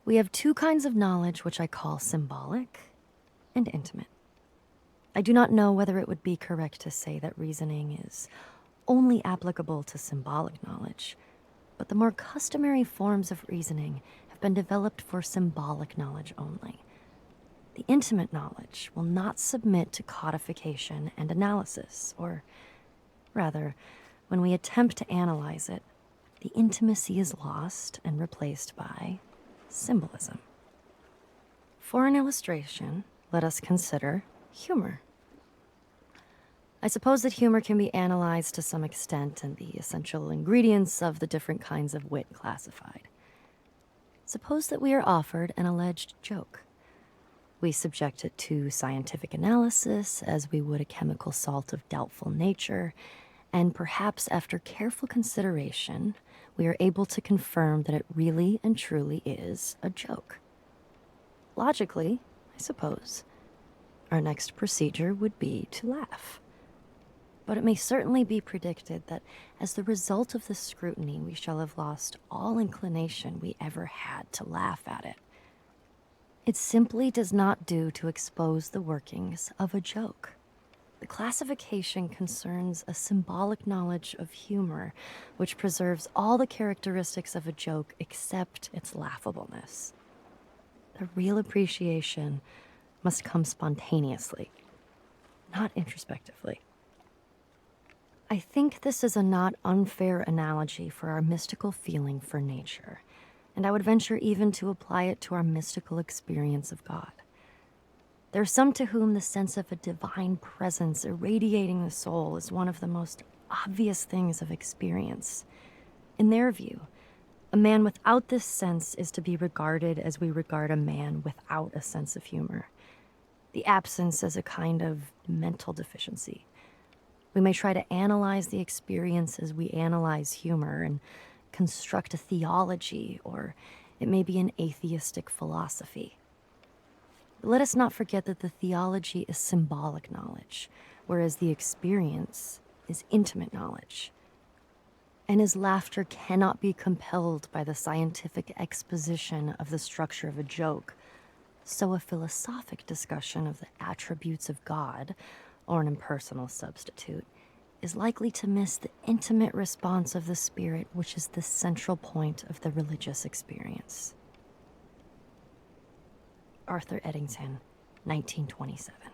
We have two kinds of knowledge which I call symbolic and intimate. I do not know whether it would be correct to say that reasoning is only applicable to symbolic knowledge, but the more customary forms of reasoning have been developed for symbolic knowledge only. The intimate knowledge will not submit to codification and analysis, or rather, when we attempt to analyze it, the intimacy is lost and replaced by symbolism. For an illustration, let us consider humor. I suppose that humor can be analyzed to some extent and the essential ingredients of the different kinds of wit classified. Suppose that we are offered an alleged joke. We subject it to scientific analysis as we would a chemical salt of doubtful nature, and perhaps after careful consideration, we are able to confirm that it really and truly is a joke. Logically, I suppose, our next procedure would be to laugh. But it may certainly be predicted that as the result of this scrutiny, we shall have lost all inclination we ever had to laugh at it. It simply does not do to expose the workings of a joke. The classification concerns a symbolic knowledge of humor, which preserves all the characteristics of a joke except its laughableness. The real appreciation must come spontaneously, not introspectively. I think this is a not unfair analogy for our mystical feeling for nature, and I would venture even to apply it to our mystical experience of God. There are some to whom the sense of a divine presence irradiating the soul is one of the most obvious things of experience. In their view, a man without this sense is to be regarded as we regard a man without a sense of humor. The absence as a kind of mental deficiency. We may try to analyze the experience as we analyze humor and construct a theology, or it may be an atheistic philosophy. Let us not forget that the theology is symbolic knowledge, whereas the experience is intimate knowledge. And as laughter cannot be compelled by the scientific exposition of the structure of a joke, so a philosophic discussion of the attributes of God, or an impersonal substitute, is likely to miss the intimate response of the spirit, which is the central point of the religious experience. Arthur Eddington, 1927.